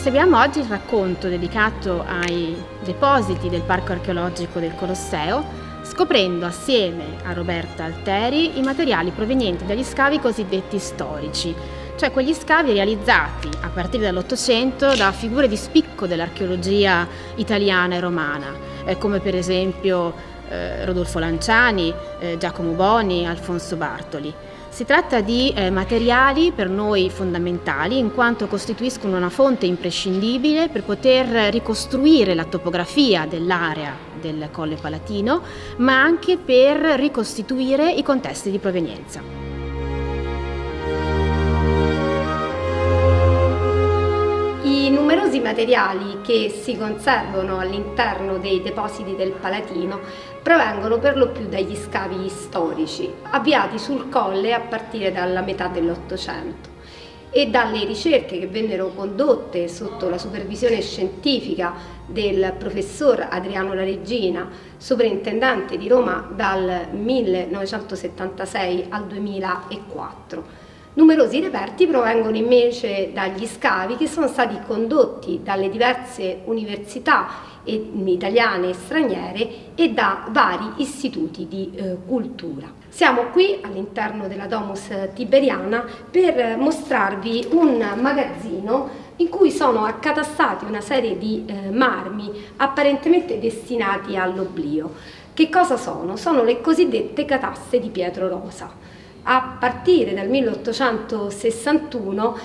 Proseguiamo oggi il racconto dedicato ai depositi del Parco Archeologico del Colosseo, scoprendo assieme a Roberta Alteri i materiali provenienti dagli scavi cosiddetti storici, cioè quegli scavi realizzati a partire dall'Ottocento da figure di spicco dell'archeologia italiana e romana, come per esempio Rodolfo Lanciani, Giacomo Boni, Alfonso Bartoli. Si tratta di materiali per noi fondamentali in quanto costituiscono una fonte imprescindibile per poter ricostruire la topografia dell'area del Colle Palatino, ma anche per ricostituire i contesti di provenienza. I numerosi materiali che si conservano all'interno dei depositi del Palatino provengono per lo più dagli scavi storici, avviati sul colle a partire dalla metà dell'Ottocento, e dalle ricerche che vennero condotte sotto la supervisione scientifica del professor Adriano La Regina, sovrintendente di Roma dal 1976 al 2004. Numerosi reperti provengono invece dagli scavi che sono stati condotti dalle diverse università italiane e straniere e da vari istituti di cultura. Siamo qui all'interno della Domus Tiberiana per mostrarvi un magazzino in cui sono accatastati una serie di marmi apparentemente destinati all'oblio. Che cosa sono? Sono le cosiddette cataste di Pietro Rosa. A partire dal 1861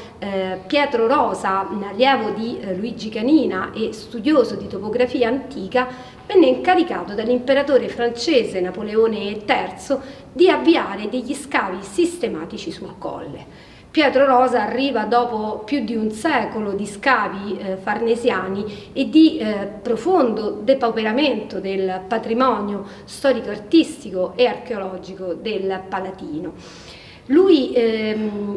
Pietro Rosa, allievo di Luigi Canina e studioso di topografia antica, venne incaricato dall'imperatore francese Napoleone III di avviare degli scavi sistematici sul colle. Pietro Rosa arriva dopo più di un secolo di scavi farnesiani e di profondo depauperamento del patrimonio storico-artistico e archeologico del Palatino. Lui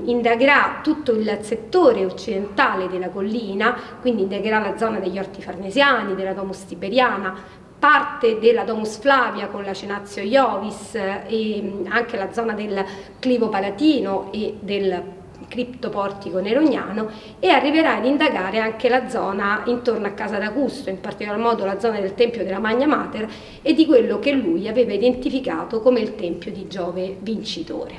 indagherà tutto il settore occidentale della collina, quindi indagherà la zona degli orti farnesiani, della Domus Tiberiana, parte della Domus Flavia con la Cenazio Iovis e anche la zona del Clivo Palatino e del cripto portico nerognano, e arriverà ad indagare anche la zona intorno a Casa d'Augusto, in particolar modo la zona del Tempio della Magna Mater e di quello che lui aveva identificato come il Tempio di Giove Vincitore.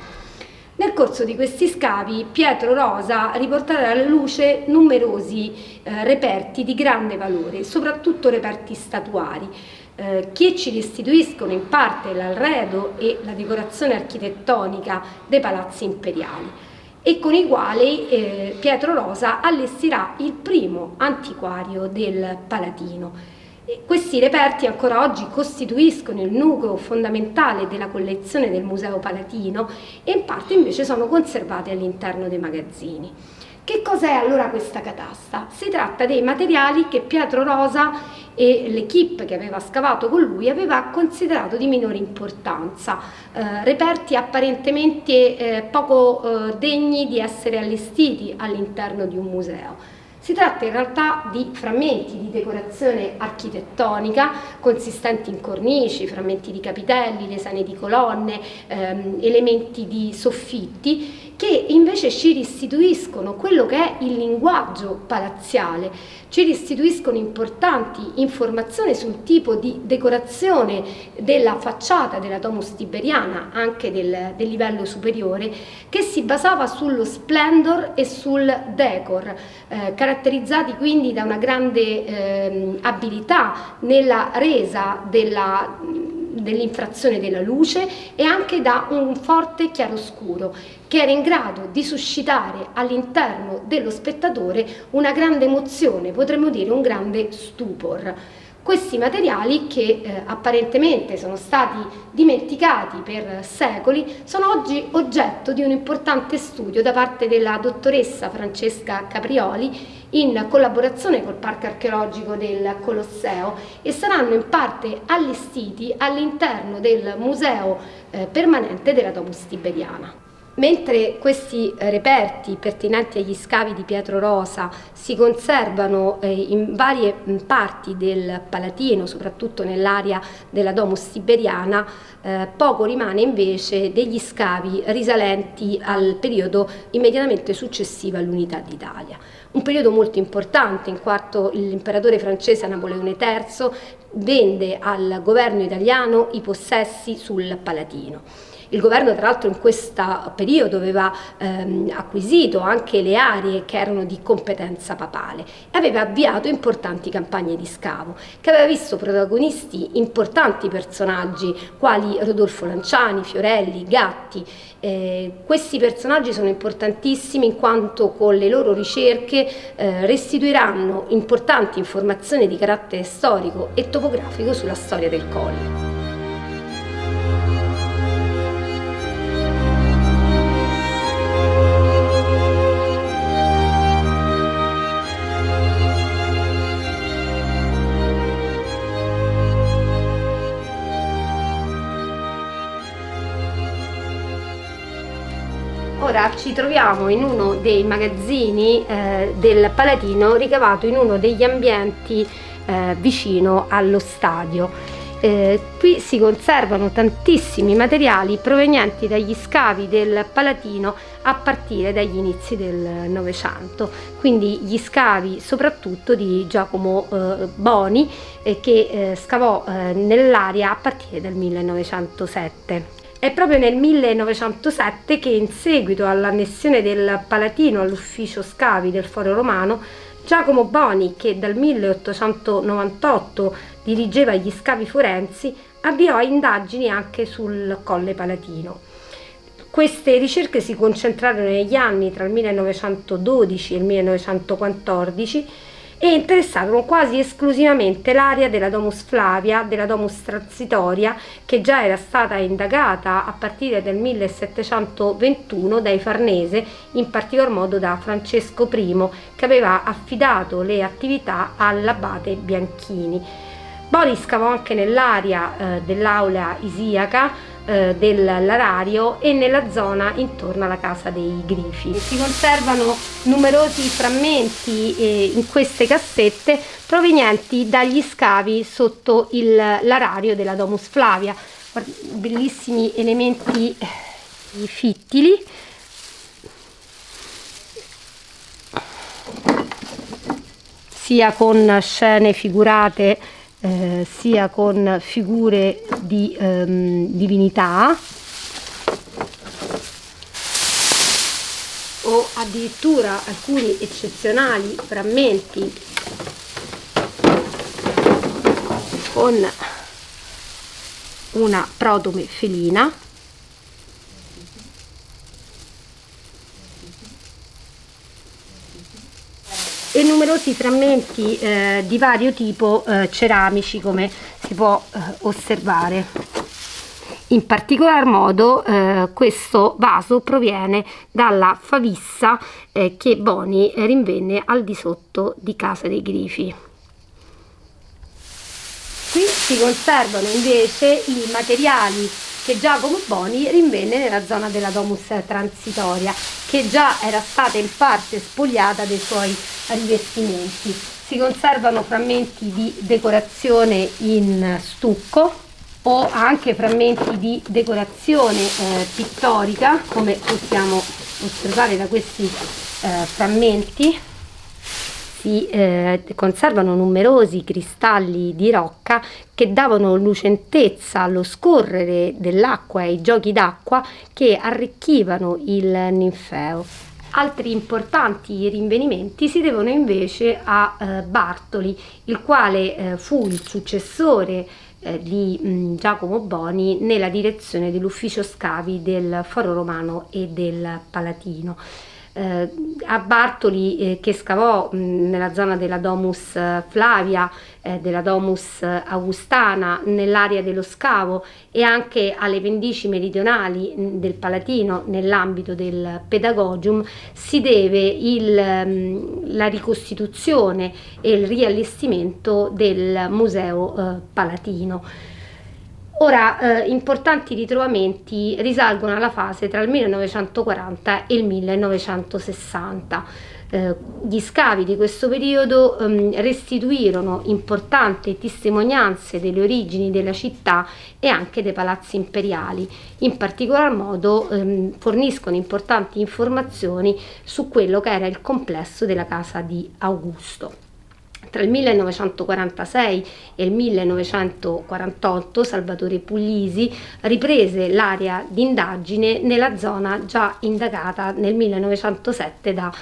Nel corso di questi scavi Pietro Rosa riporterà alla luce numerosi reperti di grande valore, soprattutto reperti statuari, che ci restituiscono in parte l'arredo e la decorazione architettonica dei palazzi imperiali, e con i quali Pietro Rosa allestirà il primo antiquario del Palatino. Questi reperti ancora oggi costituiscono il nucleo fondamentale della collezione del Museo Palatino e in parte invece sono conservati all'interno dei magazzini. Che cos'è allora questa catasta? Si tratta dei materiali che Pietro Rosa e l'equipe che aveva scavato con lui aveva considerato di minore importanza, reperti apparentemente poco degni di essere allestiti all'interno di un museo. Si tratta in realtà di frammenti di decorazione architettonica consistenti in cornici, frammenti di capitelli, lesane di colonne, elementi di soffitti, che invece ci restituiscono quello che è il linguaggio palaziale, ci restituiscono importanti informazioni sul tipo di decorazione della facciata della Domus Tiberiana, anche del livello superiore, che si basava sullo splendor e sul decor, caratterizzati quindi da una grande abilità nella resa dell'infrazione della luce e anche da un forte chiaroscuro che era in grado di suscitare all'interno dello spettatore una grande emozione, potremmo dire un grande stupor. Questi materiali che apparentemente sono stati dimenticati per secoli sono oggi oggetto di un importante studio da parte della dottoressa Francesca Caprioli in collaborazione col Parco Archeologico del Colosseo e saranno in parte allestiti all'interno del Museo permanente della Domus Tiberiana. Mentre questi reperti pertinenti agli scavi di Pietro Rosa si conservano in varie parti del Palatino, soprattutto nell'area della Domus Tiberiana, poco rimane invece degli scavi risalenti al periodo immediatamente successivo all'Unità d'Italia. Un periodo molto importante in quanto l'imperatore francese Napoleone III vende al governo italiano i possessi sul Palatino. Il governo tra l'altro in questo periodo aveva acquisito anche le aree che erano di competenza papale e aveva avviato importanti campagne di scavo che aveva visto protagonisti importanti personaggi quali Rodolfo Lanciani, Fiorelli, Gatti. Questi personaggi sono importantissimi in quanto con le loro ricerche restituiranno importanti informazioni di carattere storico e topografico sulla storia del Colle. Ora ci troviamo in uno dei magazzini del Palatino, ricavato in uno degli ambienti vicino allo stadio. Qui si conservano tantissimi materiali provenienti dagli scavi del Palatino a partire dagli inizi del Novecento, quindi gli scavi soprattutto di Giacomo Boni che scavò nell'area a partire dal 1907. È proprio nel 1907 che, in seguito all'annessione del Palatino all'ufficio scavi del Foro Romano, Giacomo Boni, che dal 1898 dirigeva gli scavi forensi, avviò indagini anche sul Colle Palatino. Queste ricerche si concentrarono negli anni tra il 1912 e il 1914 e interessarono quasi esclusivamente l'area della Domus Flavia, della Domus Transitoria, che già era stata indagata a partire del 1721 dai Farnese, in particolar modo da Francesco I, che aveva affidato le attività all'abate Bianchini. Boni scavò anche nell'area dell'aula isiaca, del Larario e nella zona intorno alla casa dei Grifi. Si conservano numerosi frammenti in queste cassette provenienti dagli scavi sotto il Larario della Domus Flavia. Bellissimi elementi fittili. Sia con scene figurate sia con figure di divinità o addirittura alcuni eccezionali frammenti con una protome felina e numerosi frammenti di vario tipo ceramici, come si può osservare. In particolar modo questo vaso proviene dalla favissa che Boni rinvenne al di sotto di Casa dei Grifi. Qui si conservano invece i materiali che Giacomo Boni rinvenne nella zona della Domus Transitoria, che già era stata in parte spogliata dei suoi rivestimenti. Si conservano frammenti di decorazione in stucco o anche frammenti di decorazione pittorica, come possiamo osservare da questi frammenti. Si conservano numerosi cristalli di rocca che davano lucentezza allo scorrere dell'acqua e ai giochi d'acqua che arricchivano il ninfeo. Altri importanti rinvenimenti si devono invece a Bartoli, il quale fu il successore di Giacomo Boni nella direzione dell'ufficio scavi del Foro Romano e del Palatino. A Bartoli che scavò nella zona della Domus Flavia, della Domus Augustana, nell'area dello scavo e anche alle pendici meridionali del Palatino nell'ambito del Pedagogium, si deve la ricostituzione e il riallestimento del Museo Palatino. Ora, importanti ritrovamenti risalgono alla fase tra il 1940 e il 1960. Gli scavi di questo periodo restituirono importanti testimonianze delle origini della città e anche dei palazzi imperiali. In particolar modo forniscono importanti informazioni su quello che era il complesso della casa di Augusto. Tra il 1946 e il 1948 Salvatore Puglisi riprese l'area di indagine nella zona già indagata nel 1907 da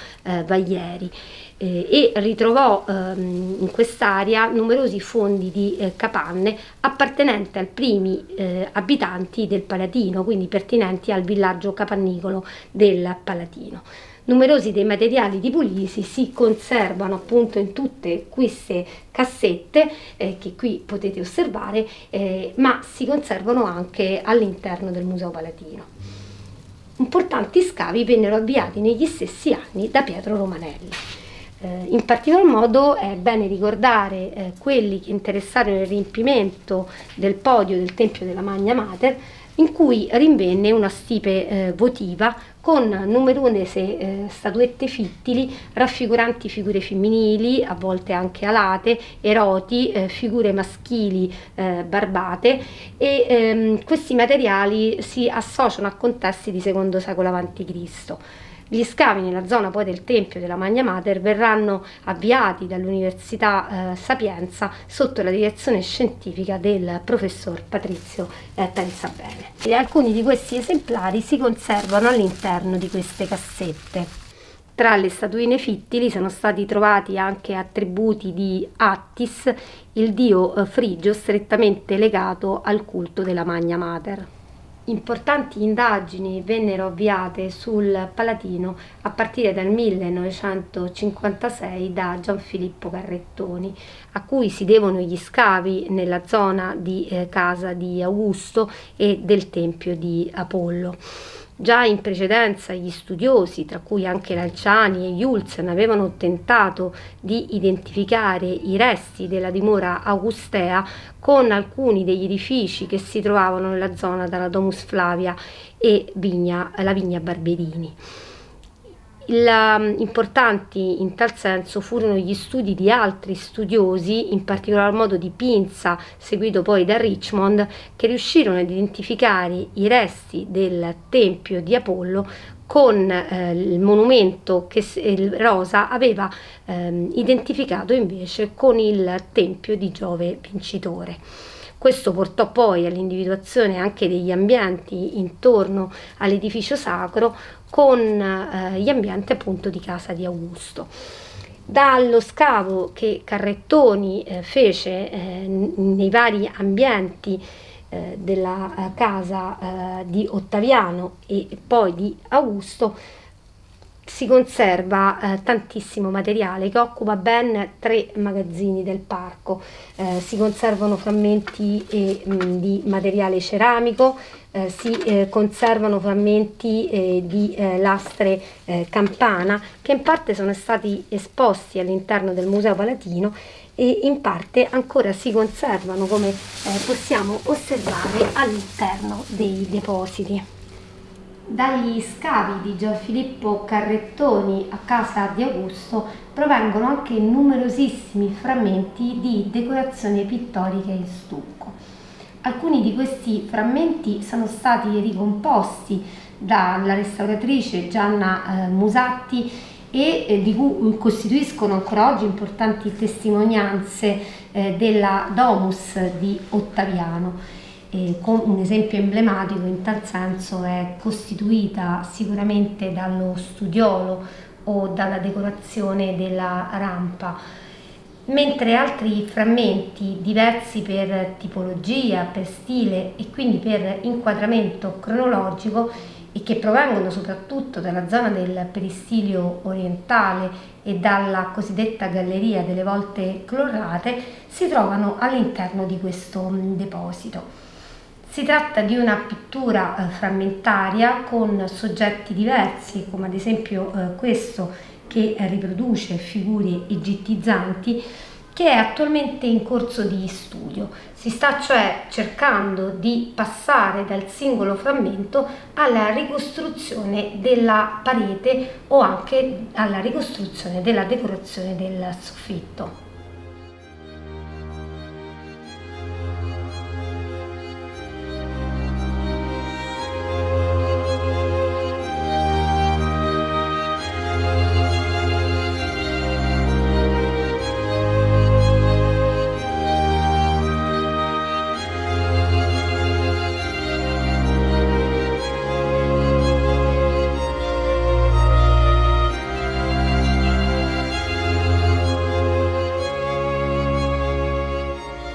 Vaglieri e ritrovò in quest'area numerosi fondi di capanne appartenenti ai primi abitanti del Palatino, quindi pertinenti al villaggio capannicolo del Palatino. Numerosi dei materiali di Puglisi si conservano appunto in tutte queste cassette che qui potete osservare, ma si conservano anche all'interno del Museo Palatino. Importanti scavi vennero avviati negli stessi anni da Pietro Romanelli. In particolar modo è bene ricordare quelli che interessarono il riempimento del podio del Tempio della Magna Mater, in cui rinvenne una stipe votiva con numerose statuette fittili raffiguranti figure femminili, a volte anche alate, eroti, figure maschili barbate e questi materiali si associano a contesti di secondo secolo a.C. Gli scavi nella zona poi del Tempio della Magna Mater verranno avviati dall'Università Sapienza sotto la direzione scientifica del professor Patrizio Pensabene. E alcuni di questi esemplari si conservano all'interno di queste cassette. Tra le statuine fittili sono stati trovati anche attributi di Attis, il dio frigio strettamente legato al culto della Magna Mater. Importanti indagini vennero avviate sul Palatino a partire dal 1956 da Gianfilippo Carrettoni, a cui si devono gli scavi nella zona di casa di Augusto e del Tempio di Apollo. Già in precedenza gli studiosi, tra cui anche Lanciani e Julsen, avevano tentato di identificare i resti della dimora augustea con alcuni degli edifici che si trovavano nella zona della Domus Flavia e la Vigna Barberini. Importanti in tal senso furono gli studi di altri studiosi, in particolar modo di Pinza, seguito poi da Richmond, che riuscirono ad identificare i resti del Tempio di Apollo con il monumento che Rosa aveva identificato invece con il Tempio di Giove Vincitore. Questo portò poi all'individuazione anche degli ambienti intorno all'edificio sacro con gli ambienti appunto di casa di Augusto. Dallo scavo che Carrettoni fece nei vari ambienti della casa di Ottaviano e poi di Augusto si conserva tantissimo materiale che occupa ben 3 magazzini del parco. Si conservano frammenti di materiale ceramico, si conservano frammenti di lastre campana che in parte sono stati esposti all'interno del Museo Palatino e in parte ancora si conservano, come possiamo osservare, all'interno dei depositi. Dagli scavi di Gianfilippo Carrettoni a casa di Augusto provengono anche numerosissimi frammenti di decorazione pittorica in stucco. Alcuni di questi frammenti sono stati ricomposti dalla restauratrice Gianna Musatti e di cui costituiscono ancora oggi importanti testimonianze della Domus di Ottaviano. Con un esempio emblematico in tal senso è costituita sicuramente dallo studiolo o dalla decorazione della rampa, mentre altri frammenti diversi per tipologia, per stile e quindi per inquadramento cronologico e che provengono soprattutto dalla zona del peristilio orientale e dalla cosiddetta galleria delle volte clorate, si trovano all'interno di questo deposito. Si tratta di una pittura frammentaria con soggetti diversi, come ad esempio questo che riproduce figure egittizzanti che è attualmente in corso di studio. Si sta cioè cercando di passare dal singolo frammento alla ricostruzione della parete o anche alla ricostruzione della decorazione del soffitto.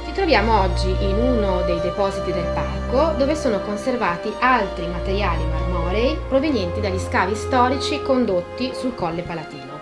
Ci troviamo oggi in uno dei depositi del parco dove sono conservati altri materiali marmorei provenienti dagli scavi storici condotti sul Colle Palatino.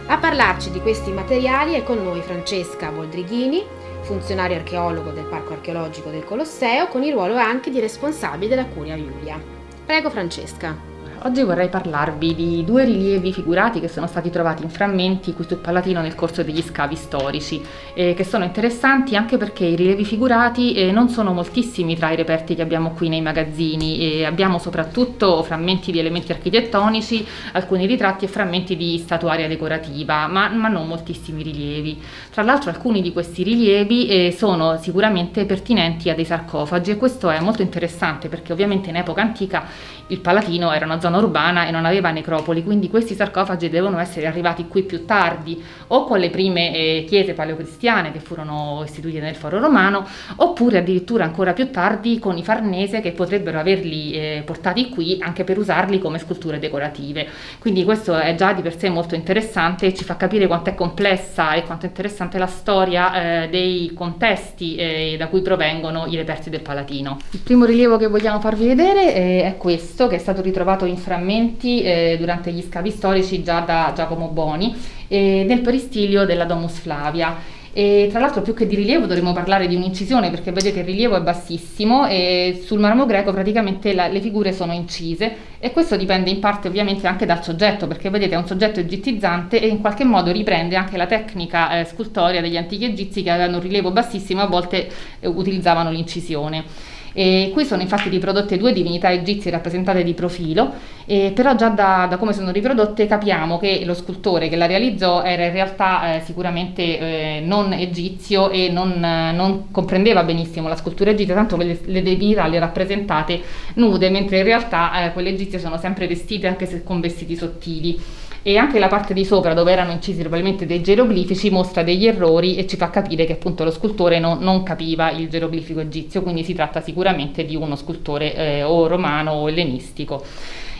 A parlarci di questi materiali è con noi Francesca Boldrighini, funzionario archeologo del Parco Archeologico del Colosseo, con il ruolo anche di responsabile della Curia Iulia. Prego Francesca. Oggi vorrei parlarvi di 2 rilievi figurati che sono stati trovati in frammenti qui sul Palatino nel corso degli scavi storici, che sono interessanti anche perché i rilievi figurati non sono moltissimi tra i reperti che abbiamo qui nei magazzini. Abbiamo soprattutto frammenti di elementi architettonici, alcuni ritratti e frammenti di statuaria decorativa, ma non moltissimi rilievi. Tra l'altro alcuni di questi rilievi sono sicuramente pertinenti a dei sarcofagi, e questo è molto interessante perché ovviamente in epoca antica il Palatino era una zona urbana e non aveva necropoli, quindi questi sarcofagi devono essere arrivati qui più tardi, o con le prime chiese paleocristiane che furono istituite nel Foro Romano, oppure addirittura ancora più tardi con i Farnese che potrebbero averli portati qui anche per usarli come sculture decorative. Quindi questo è già di per sé molto interessante e ci fa capire quanto è complessa e quanto è interessante la storia dei contesti da cui provengono i reperti del Palatino. Il primo rilievo che vogliamo farvi vedere è questo, che è stato ritrovato in frammenti durante gli scavi storici già da Giacomo Boni nel peristilio della Domus Flavia. E tra l'altro più che di rilievo dovremmo parlare di un'incisione, perché vedete il rilievo è bassissimo e sul marmo greco praticamente le figure sono incise, e questo dipende in parte ovviamente anche dal soggetto, perché vedete è un soggetto egittizzante e in qualche modo riprende anche la tecnica scultorea degli antichi egizi che avevano un rilievo bassissimo e a volte utilizzavano l'incisione. E qui sono infatti riprodotte 2 divinità egizie rappresentate di profilo, però già da come sono riprodotte capiamo che lo scultore che la realizzò era in realtà sicuramente non egizio e non comprendeva benissimo la scultura egizia, tanto le divinità le rappresentate nude, mentre in realtà quelle egizie sono sempre vestite, anche se con vestiti sottili. E anche la parte di sopra, dove erano incisi probabilmente dei geroglifici, mostra degli errori e ci fa capire che appunto lo scultore non capiva il geroglifico egizio, quindi si tratta sicuramente di uno scultore o romano o ellenistico.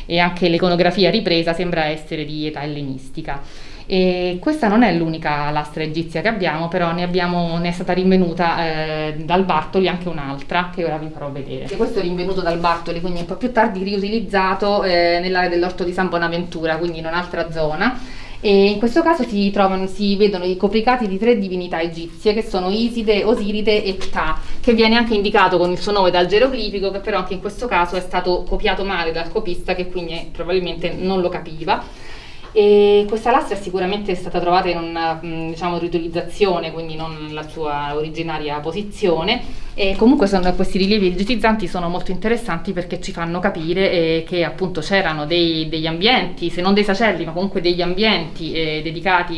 E anche l'iconografia ripresa sembra essere di età ellenistica. E questa non è l'unica lastra egizia che abbiamo, però ne è stata rinvenuta dal Bartoli anche un'altra che ora vi farò vedere. E questo è rinvenuto dal Bartoli, quindi un po' più tardi riutilizzato nell'area dell'Orto di San Bonaventura, quindi in un'altra zona. E in questo caso si vedono i copricati di 3 divinità egizie che sono Iside, Osiride e Ptah, che viene anche indicato con il suo nome dal geroglifico, che però anche in questo caso è stato copiato male dal copista, che quindi probabilmente non lo capiva. E questa lastra è sicuramente stata trovata in una riutilizzazione, quindi non nella sua originaria posizione, e comunque questi rilievi egitizzanti sono molto interessanti perché ci fanno capire che appunto c'erano degli ambienti, se non dei sacelli ma comunque degli ambienti dedicati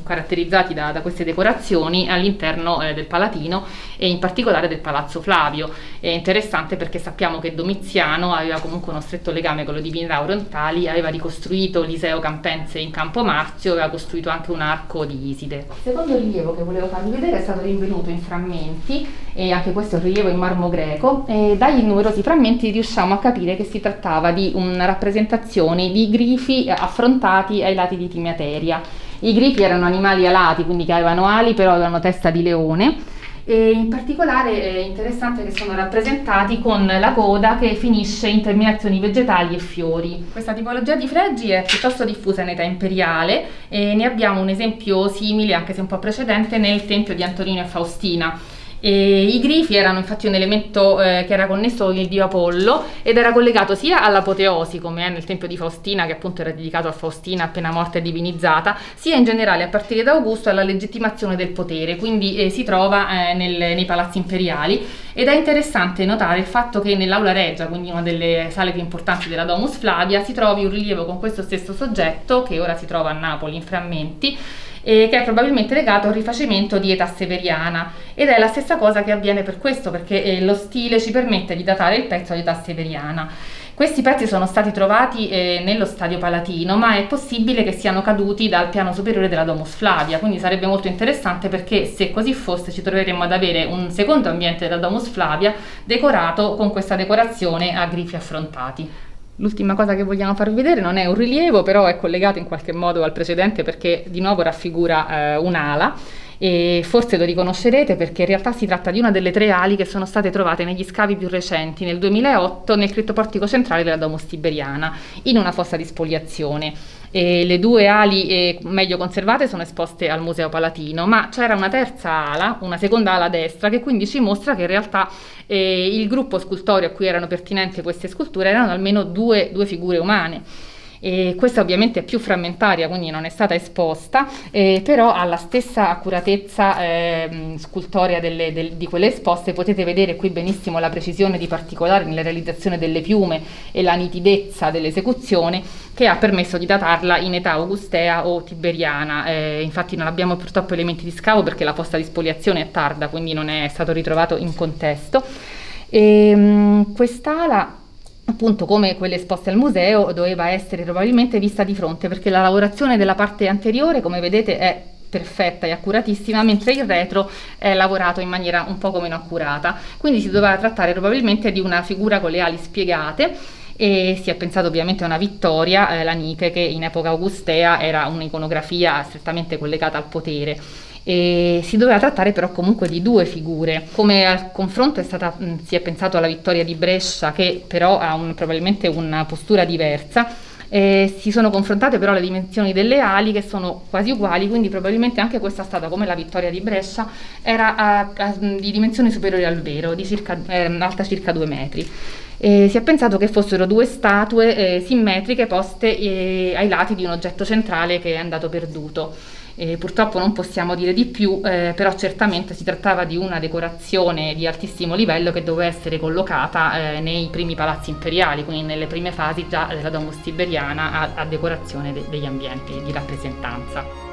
caratterizzati da queste decorazioni all'interno del Palatino e in particolare del Palazzo Flavio. È interessante perché sappiamo che Domiziano aveva comunque uno stretto legame con le divinità orientali, aveva ricostruito l'Iseo Campense in Campo Marzio, aveva costruito anche un arco di Iside. Il secondo rilievo che volevo farvi vedere è stato rinvenuto in frammenti, e anche questo è un rilievo in marmo greco, e dagli numerosi frammenti riusciamo a capire che si trattava di una rappresentazione di grifi affrontati ai lati di Timateria. I grifi erano animali alati, quindi che avevano ali, però avevano testa di leone. E in particolare è interessante che sono rappresentati con la coda che finisce in terminazioni vegetali e fiori. Questa tipologia di fregi è piuttosto diffusa in età imperiale e ne abbiamo un esempio simile, anche se un po' precedente, nel tempio di Antonino e Faustina. E i grifi erano infatti un elemento che era connesso con il dio Apollo ed era collegato sia all'apoteosi, come è nel Tempio di Faustina, che appunto era dedicato a Faustina appena morta e divinizzata, sia in generale a partire da Augusto alla legittimazione del potere, quindi si trova nei palazzi imperiali. Ed è interessante notare il fatto che nell'Aula Regia, quindi una delle sale più importanti della Domus Flavia, si trovi un rilievo con questo stesso soggetto, che ora si trova a Napoli in frammenti, che è probabilmente legato al rifacimento di età severiana, ed è la stessa cosa che avviene per questo, perché lo stile ci permette di datare il pezzo all'età severiana. Questi pezzi sono stati trovati nello Stadio Palatino, ma è possibile che siano caduti dal piano superiore della Domus Flavia, quindi sarebbe molto interessante, perché se così fosse ci troveremmo ad avere un secondo ambiente della Domus Flavia decorato con questa decorazione a grifi affrontati. L'ultima cosa che vogliamo farvi vedere non è un rilievo, però è collegato in qualche modo al precedente, perché di nuovo raffigura un'ala, e forse lo riconoscerete perché in realtà si tratta di una delle 3 ali che sono state trovate negli scavi più recenti nel 2008 nel criptoportico centrale della Domus Tiberiana, in una fossa di spoliazione. E le 2 ali meglio conservate sono esposte al Museo Palatino, ma c'era una terza ala, una seconda ala a destra, che quindi ci mostra che in realtà il gruppo scultoreo a cui erano pertinenti queste sculture erano almeno due figure umane. E questa ovviamente è più frammentaria, quindi non è stata esposta, però ha la stessa accuratezza scultorea di quelle esposte. Potete vedere qui benissimo la precisione di particolari nella realizzazione delle piume e la nitidezza dell'esecuzione, che ha permesso di datarla in età augustea o tiberiana. Infatti non abbiamo purtroppo elementi di scavo perché la fossa di spoliazione è tarda, quindi non è stato ritrovato in contesto. Quest'ala, appunto, come quelle esposte al museo, doveva essere probabilmente vista di fronte, perché la lavorazione della parte anteriore, come vedete, è perfetta e accuratissima, mentre il retro è lavorato in maniera un poco meno accurata, quindi si doveva trattare probabilmente di una figura con le ali spiegate, e si è pensato ovviamente a una vittoria, la Nike, che in epoca augustea era un'iconografia strettamente collegata al potere. E si doveva trattare però comunque di 2 figure. Come al confronto si è pensato alla vittoria di Brescia, che però ha probabilmente una postura diversa. Si sono confrontate però le dimensioni delle ali, che sono quasi uguali, quindi probabilmente anche questa stata, come la vittoria di Brescia, era di dimensioni superiori al vero, di alta circa 2 metri. Si è pensato che fossero 2 statue simmetriche poste ai lati di un oggetto centrale che è andato perduto. Purtroppo non possiamo dire di più, però certamente si trattava di una decorazione di altissimo livello che doveva essere collocata nei primi palazzi imperiali, quindi nelle prime fasi già della Domus Tiberiana a decorazione degli ambienti di rappresentanza.